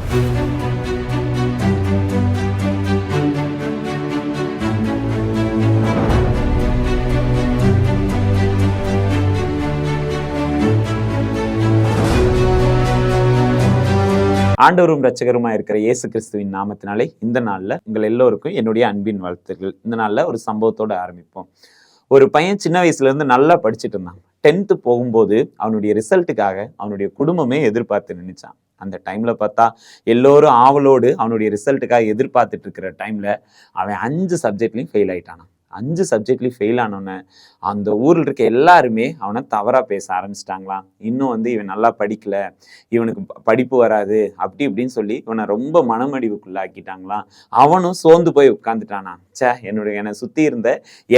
ஆண்டவரும் இரட்சகருமா இருக்கிற இயேசு கிறிஸ்துவின் நாமத்தினாலே இந்த நாள்ல உங்கள் எல்லோருக்கும் என்னுடைய அன்பின் வாழ்த்துக்கள். இந்த நாள்ல ஒரு சம்பவத்தோட ஆரம்பிப்போம். ஒரு பையன் சின்ன வயசுல இருந்து நல்லா படிச்சுட்டு இருந்தான். 10th போகும்போது அவனுடைய ரிசல்ட்டுக்காக அவனுடைய குடும்பமே எதிர்பார்த்து நின்னுச்சான். அந்த டைம்ல பார்த்தா எல்லோரும் ஆவலோடு அவனுடைய ரிசல்ட்டுக்காக எதிர்பார்த்துட்டு இருக்கிற டைம்ல அவன் 5 சப்ஜெக்ட்லையும் ஃபெயில் ஆயிட்டானான். 5 சப்ஜெக்ட்லையும் ஃபெயில் ஆனோன்னு அந்த ஊரில் இருக்க எல்லாருமே அவனை தவறாக பேச ஆரம்பிச்சிட்டாங்களாம். இன்னும் இவன் நல்லா படிக்கல, இவனுக்கு படிப்பு வராது, அப்படி இப்படின்னு சொல்லி இவனை ரொம்ப மனமடிவுக்குள்ளாக்கிட்டாங்களாம். அவனும் சோர்ந்து போய் உட்காந்துட்டானா. என்னை சுற்றி இருந்த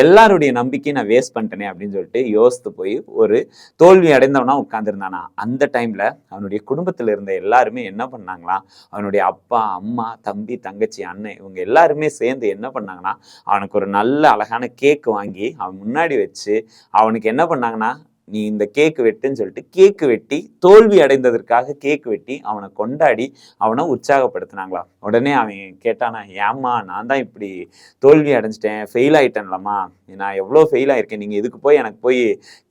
எல்லாருடைய நம்பிக்கையை நான் வேஸ்ட் பண்ணிட்டேனே அப்படின்னு சொல்லிட்டு யோசித்து போய் ஒரு தோல்வி அடைந்தவனா உட்காந்துருந்தானா. அந்த டைம்ல அவனுடைய குடும்பத்தில் இருந்த எல்லாருமே என்ன பண்ணாங்களாம், அவனுடைய அப்பா, அம்மா, தம்பி, தங்கச்சி, அண்ணன் இவங்க எல்லாருமே சேர்ந்து என்ன பண்ணாங்கன்னா, அவனுக்கு ஒரு நல்ல அழகான கேக் வாங்கி அவன் முன்னாடி வச்சு அவனுக்கு என்ன பண்ணாங்கன்னா, நீ இந்த கேக்கு வெட்டுன்னு சொல்லிட்டு கேக்கு வெட்டி தோல்வி அடைந்ததற்காக கேக்கு வெட்டி அவனை கொண்டாடி அவனை உற்சாகப்படுத்தினாங்களா. உடனே அவன் கேட்டானா, ஏம்மா நான் தான் இப்படி தோல்வி அடைஞ்சிட்டேன், ஃபெயில் ஆயிட்டேன்லம்மா, நான் எவ்வளோ ஃபெயில் ஆயிருக்கேன், நீங்கள் இதுக்கு போய் எனக்கு போய்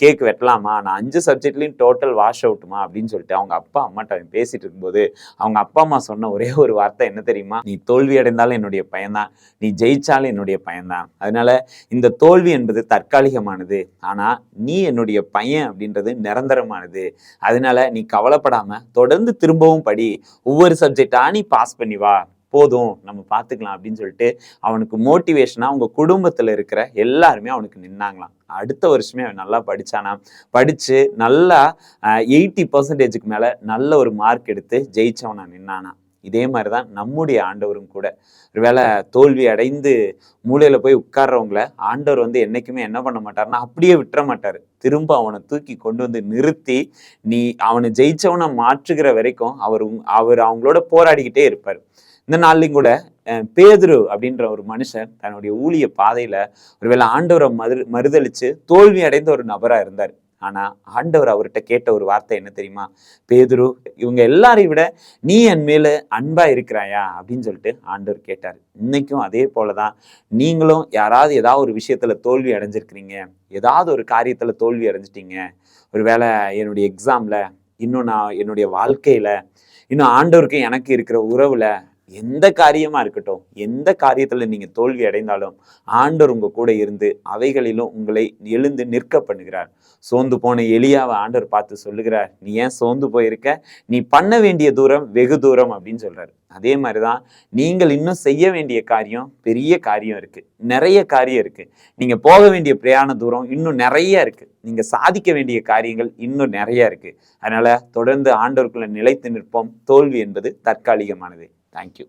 கேக்கு வெட்டலாமா, நான் 5 சப்ஜெக்ட்லையும் டோட்டல் வாஷ் அவுட்டுமா அப்படின்னு சொல்லிட்டு அவங்க அப்பா அம்மாட்ட அவன் பேசிட்டு இருக்கும்போது அவங்க அப்பா அம்மா சொன்ன ஒரே ஒரு வார்த்தை என்ன தெரியுமா, நீ தோல்வி அடைந்தாலும் என்னுடைய பையன்தான், நீ ஜெயிச்சாலும் என்னுடைய பையன்தான், அதனால இந்த தோல்வி என்பது தற்காலிகமானது, ஆனா நீ என்னுடைய பையன் அப்படின்றது நிரந்தரமானது, அதனால நீ கவலைப்படாம தொடர்ந்து திரும்பவும் படி, ஒவ்வொரு சப்ஜெக்டா நீ பாஸ் பண்ணி வா, போதும் நம்ம பார்த்துக்கலாம் அப்படின்னு சொல்லிட்டு அவனுக்கு மோட்டிவேஷனா அவங்க குடும்பத்துல இருக்கிற எல்லாருமே அவனுக்கு நின்னாங்களாம். அடுத்த வருஷமே அவன் நல்லா படிச்சானா. படிச்சு நல்லா 80% மேல நல்ல ஒரு மார்க் எடுத்து ஜெயிச்சவனா நின்னானா. இதே மாதிரிதான் நம்முடைய ஆண்டவரும் கூட. ஒருவேளை தோல்வி அடைந்து மூலையில போய் உட்கார்றவங்கள ஆண்டவர் என்னைக்குமே என்ன பண்ண மாட்டாருன்னா அப்படியே விட்டுற மாட்டாரு. திரும்ப அவனை தூக்கி கொண்டு வந்து நிறுத்தி நீ அவனை ஜெயிச்சவனை மாற்றுகிற வரைக்கும் அவர் அவங்களோட போராடிக்கிட்டே இருப்பார். இந்த நாள்லையும் கூட பேதுரு அப்படின்ற ஒரு மனுஷன் தன்னுடைய ஊழிய பாதையில ஒருவேளை ஆண்டவரை மறுதளிச்சு தோல்வி அடைந்த ஒரு நபரா இருந்தார். ஆனா ஆண்டவர் அவர்கிட்ட கேட்ட ஒரு வார்த்தை என்ன தெரியுமா, பேதுரு இவங்க எல்லாரையும் விட நீ என் மேல அன்பா இருக்கிறாயா அப்படின்னு சொல்லிட்டு ஆண்டவர் கேட்டார். இன்னைக்கும் அதே போலதான் நீங்களும் யாராவது ஏதாவது ஒரு விஷயத்துல தோல்வி அடைஞ்சிருக்கிறீங்க, ஏதாவது ஒரு காரியத்துல தோல்வி அடைஞ்சிட்டீங்க, ஒருவேளை என்னுடைய எக்ஸாம்ல, இன்னும் நான் என்னுடைய வாழ்க்கையில, இன்னும் ஆண்டவருக்கு எனக்கு இருக்கிற உறவுல, எந்த காரியமா இருக்கட்டும், எந்த காரியத்துல நீங்க தோல்வி அடைந்தாலும் ஆண்டவர் உங்க கூட இருந்து அவைகளிலும் உங்களை எழுந்து நிற்க பண்ணுகிறார். சோர்ந்து போன எலியாவை ஆண்டவர் பார்த்து சொல்லுகிறார், நீ ஏன் சோர்ந்து போயிருக்க, நீ பண்ண வேண்டிய தூரம் வெகு தூரம் அப்படின்னு சொல்றாரு. அதே மாதிரிதான் நீங்கள் இன்னும் செய்ய வேண்டிய காரியம், பெரிய காரியம் இருக்கு, நிறைய காரியம் இருக்கு. நீங்க போக வேண்டிய பிரயாண தூரம் இன்னும் நிறைய இருக்கு. நீங்க சாதிக்க வேண்டிய காரியங்கள் இன்னும் நிறைய இருக்கு. அதனால தொடர்ந்து ஆண்டவருக்குள்ள நிலைத்து நிற்போம். தோல்வி என்பது தற்காலிகமானது. Thank you.